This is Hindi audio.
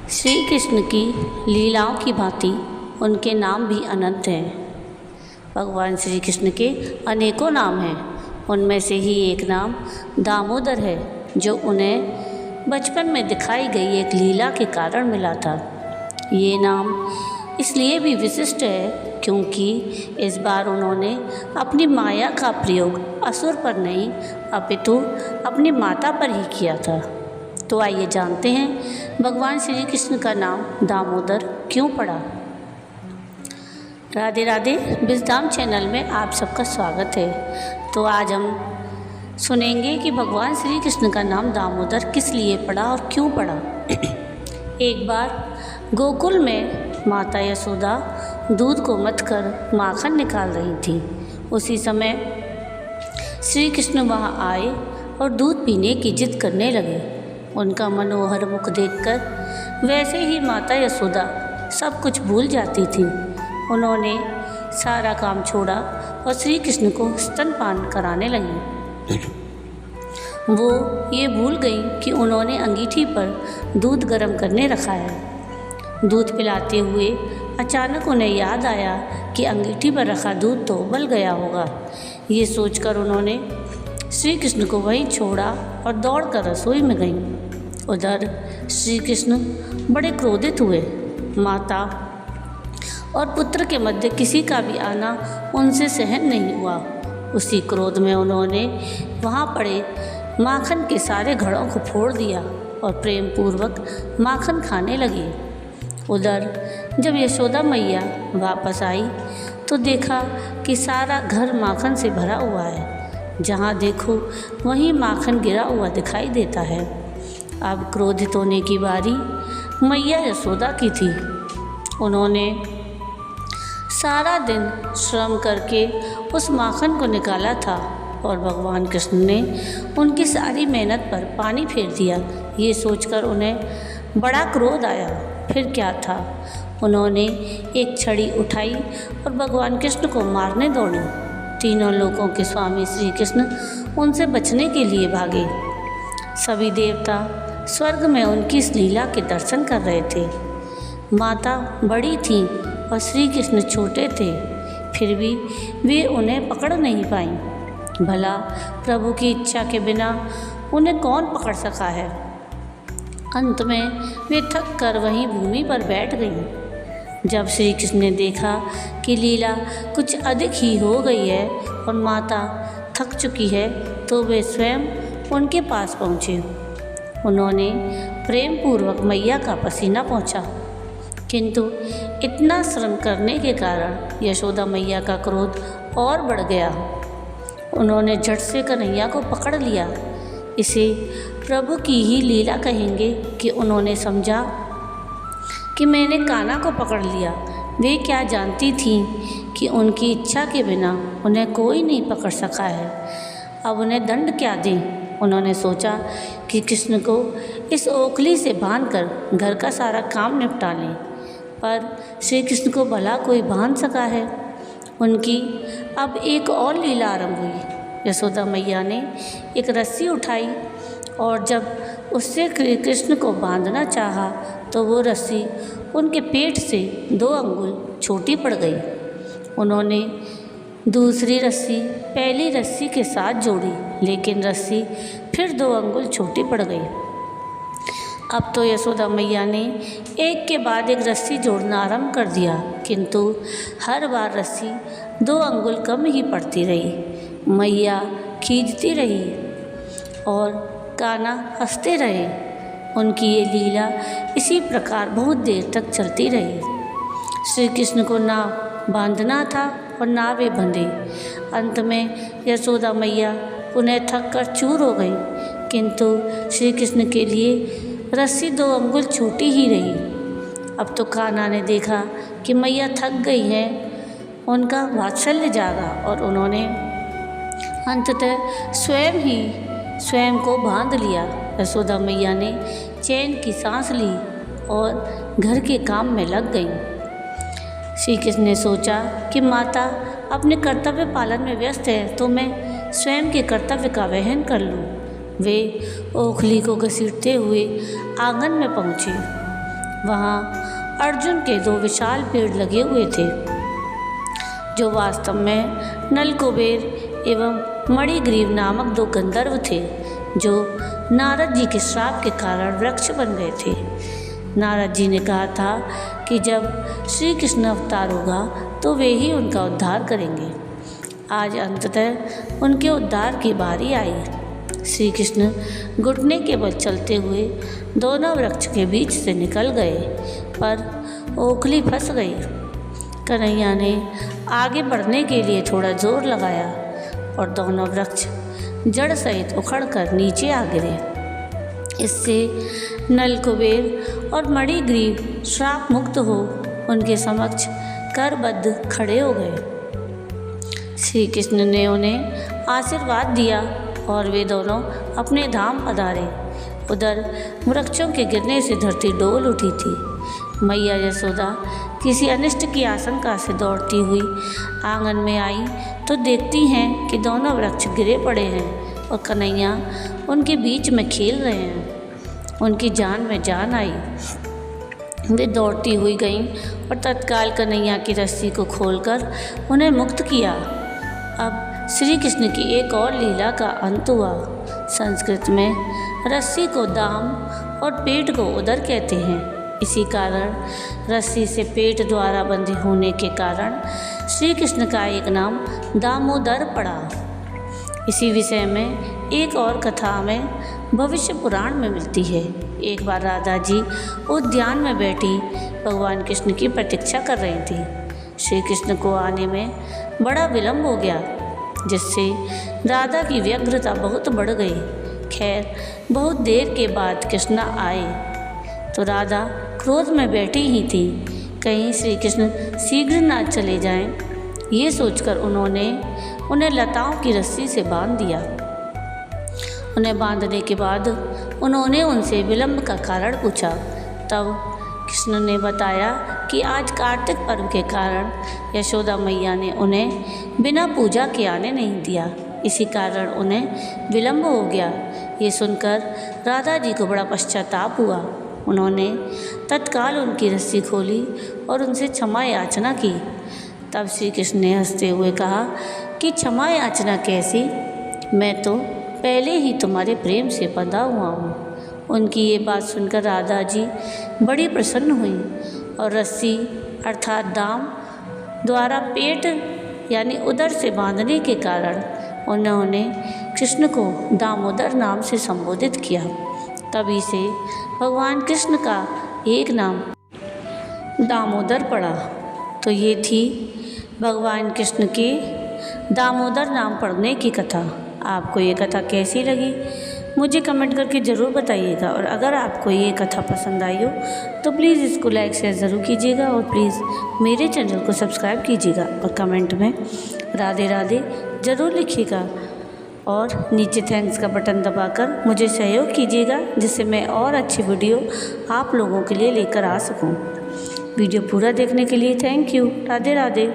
श्री कृष्ण की लीलाओं की भांति उनके नाम भी अनंत हैं। भगवान श्री कृष्ण के अनेकों नाम हैं। उनमें से ही एक नाम दामोदर है, जो उन्हें बचपन में दिखाई गई एक लीला के कारण मिला था। ये नाम इसलिए भी विशिष्ट है क्योंकि इस बार उन्होंने अपनी माया का प्रयोग असुर पर नहीं अपितु अपनी माता पर ही किया था। तो आइए जानते हैं भगवान श्री कृष्ण का नाम दामोदर क्यों पड़ा। राधे राधे। विजडम चैनल में आप सबका स्वागत है। तो आज हम सुनेंगे कि भगवान श्री कृष्ण का नाम दामोदर किस लिए पड़ा और क्यों पड़ा। एक बार गोकुल में माता यशोदा दूध को मथ कर माखन निकाल रही थी। उसी समय श्री कृष्ण वहाँ आए और दूध पीने की जिद करने लगे। उनका मनोहर मुख देखकर वैसे ही माता यशोदा सब कुछ भूल जाती थी। उन्होंने सारा काम छोड़ा और श्री कृष्ण को स्तनपान कराने लगी। वो ये भूल गई कि उन्होंने अंगीठी पर दूध गर्म करने रखा है। दूध पिलाते हुए अचानक उन्हें याद आया कि अंगीठी पर रखा दूध तो उबल गया होगा। ये सोचकर उन्होंने श्री कृष्ण को वहीं छोड़ा और दौड़कर रसोई में गईं। उधर श्री कृष्ण बड़े क्रोधित हुए। माता और पुत्र के मध्य किसी का भी आना उनसे सहन नहीं हुआ। उसी क्रोध में उन्होंने वहाँ पड़े माखन के सारे घड़ों को फोड़ दिया और प्रेम पूर्वक माखन खाने लगी। उधर जब यशोदा मैया वापस आई तो देखा कि सारा घर माखन से भरा हुआ है। जहाँ देखो वहीं माखन गिरा हुआ दिखाई देता है। अब क्रोधित होने की बारी मैया यशोदा की थी। उन्होंने सारा दिन श्रम करके उस माखन को निकाला था और भगवान कृष्ण ने उनकी सारी मेहनत पर पानी फेर दिया। ये सोचकर उन्हें बड़ा क्रोध आया। फिर क्या था, उन्होंने एक छड़ी उठाई और भगवान कृष्ण को मारने दौड़ी। तीनों लोकों के स्वामी श्री कृष्ण उनसे बचने के लिए भागे। सभी देवता स्वर्ग में उनकी इस लीला के दर्शन कर रहे थे। माता बड़ी थीं और श्री कृष्ण छोटे थे, फिर भी वे उन्हें पकड़ नहीं पाईं। भला प्रभु की इच्छा के बिना उन्हें कौन पकड़ सका है। अंत में वे थक कर वहीं भूमि पर बैठ गईं। जब श्री कृष्ण ने देखा कि लीला कुछ अधिक ही हो गई है और माता थक चुकी है, तो वे स्वयं उनके पास पहुँचे। उन्होंने प्रेम पूर्वक मैया का पसीना पोंछा, किंतु इतना श्रम करने के कारण यशोदा मैया का क्रोध और बढ़ गया। उन्होंने झट से कन्हैया को पकड़ लिया। इसे प्रभु की ही लीला कहेंगे कि उन्होंने समझा कि मैंने कान्हा को पकड़ लिया। वे क्या जानती थीं कि उनकी इच्छा के बिना उन्हें कोई नहीं पकड़ सका है। अब उन्हें दंड क्या दें। उन्होंने सोचा कि कृष्ण को इस ओखली से बांधकर घर का सारा काम निपटा लें, पर श्री कृष्ण को भला कोई बांध सका है। उनकी अब एक और लीला आरंभ हुई। यशोदा मैया ने एक रस्सी उठाई और जब उससे कृष्ण को बांधना चाहा तो वो रस्सी उनके पेट से 2 अंगुल छोटी पड़ गई। उन्होंने दूसरी रस्सी पहली रस्सी के साथ जोड़ी, लेकिन रस्सी फिर 2 अंगुल छोटी पड़ गई। अब तो यशोदा मैया ने एक के बाद एक रस्सी जोड़ना आरंभ कर दिया, किंतु हर बार रस्सी 2 अंगुल कम ही पड़ती रही। मैया खींचती रही और कान्हा हंसते रहे। उनकी ये लीला इसी प्रकार बहुत देर तक चलती रही। श्री कृष्ण को ना बांधना था और ना वे बंधे। अंत में यशोदा मैया उन्हें थक कर चूर हो गई, किंतु श्री कृष्ण के लिए रस्सी 2 अंगुल छोटी ही रही। अब तो कान्हा ने देखा कि मैया थक गई हैं। उनका वात्सल्य जागा और उन्होंने अंततः स्वयं को बांध लिया। यशोदा मैया ने चैन की सांस ली और घर के काम में लग गईं। श्री कृष्ण ने सोचा कि माता अपने कर्तव्य पालन में व्यस्त है, तो मैं स्वयं के कर्तव्य का वहन कर लूँ। वे ओखली को घसीटते हुए आंगन में पहुँचे वहाँ अर्जुन के 2 विशाल पेड़ लगे हुए थे, जो वास्तव में नलकुबेर एवं मणिग्रीव नामक 2 गंधर्व थे, जो नारद जी के श्राप के कारण वृक्ष बन गए थे। नारद जी ने कहा था कि जब श्री कृष्ण अवतार होगा तो वे ही उनका उद्धार करेंगे। आज अंततः उनके उद्धार की बारी आई। श्री कृष्ण घुटने के बल चलते हुए दोनों वृक्ष के बीच से निकल गए, पर ओखली फंस गई। कन्हैया ने आगे बढ़ने के लिए थोड़ा जोर लगाया और दोनों वृक्ष जड़ सहित उखड़कर नीचे आ गिरे। इससे नलकुबेर और मणिग्रीव श्राप मुक्त हो उनके समक्ष करबद्ध खड़े हो गए। श्री कृष्ण ने उन्हें आशीर्वाद दिया और वे दोनों अपने धाम पधारे। उधर वृक्षों के गिरने से धरती डोल उठी थी। मैया यशोदा किसी अनिष्ट की आशंका से दौड़ती हुई आंगन में आई तो देखती हैं कि दोनों वृक्ष गिरे पड़े हैं और कन्हैया उनके बीच में खेल रहे हैं। उनकी जान में जान आई। वे दौड़ती हुई गईं और तत्काल कन्हैया की रस्सी को खोलकर उन्हें मुक्त किया। अब श्री कृष्ण की एक और लीला का अंत हुआ। संस्कृत में रस्सी को दाम और पेट को उदर कहते हैं। इसी कारण रस्सी से पेट द्वारा बंधे होने के कारण श्री कृष्ण का एक नाम दामोदर पड़ा। इसी विषय में एक और कथा में भविष्य पुराण में मिलती है। एक बार राधा जी उद्यान में बैठी भगवान कृष्ण की प्रतीक्षा कर रही थी। श्री कृष्ण को आने में बड़ा विलंब हो गया, जिससे राधा की व्यग्रता बहुत बढ़ गई। खैर बहुत देर के बाद कृष्ण आए तो राधा क्रोध में बैठी ही थी। कहीं श्री कृष्ण शीघ्र ना चले जाएं, ये सोचकर उन्होंने उन्हें लताओं की रस्सी से बांध दिया। उन्हें बांधने के बाद उन्होंने उनसे विलंब का कारण पूछा। तब कृष्ण ने बताया कि आज कार्तिक पर्व के कारण यशोदा मैया ने उन्हें बिना पूजा के आने नहीं दिया, इसी कारण उन्हें विलंब हो गया। ये सुनकर राधा जी को बड़ा पश्चाताप हुआ। उन्होंने तत्काल उनकी रस्सी खोली और उनसे क्षमा याचना की। तब श्री कृष्ण ने हंसते हुए कहा कि क्षमा याचना कैसी, मैं तो पहले ही तुम्हारे प्रेम से बंधा हुआ हूँ। उनकी ये बात सुनकर राधा जी बड़ी प्रसन्न हुई और रस्सी अर्थात दाम द्वारा पेट यानी उदर से बांधने के कारण उन्होंने कृष्ण को दामोदर नाम से संबोधित किया। तभी से भगवान कृष्ण का एक नाम दामोदर पड़ा। तो ये थी भगवान कृष्ण के दामोदर नाम पड़ने की कथा। आपको ये कथा कैसी लगी मुझे कमेंट करके ज़रूर बताइएगा, और अगर आपको ये कथा पसंद आई हो तो प्लीज़ इसको लाइक शेयर ज़रूर कीजिएगा और प्लीज़ मेरे चैनल को सब्सक्राइब कीजिएगा और कमेंट में राधे राधे ज़रूर लिखिएगा और नीचे थैंक्स का बटन दबाकर मुझे सहयोग कीजिएगा, जिससे मैं और अच्छी वीडियो आप लोगों के लिए लेकर आ सकूं। वीडियो पूरा देखने के लिए थैंक यू। राधे राधे।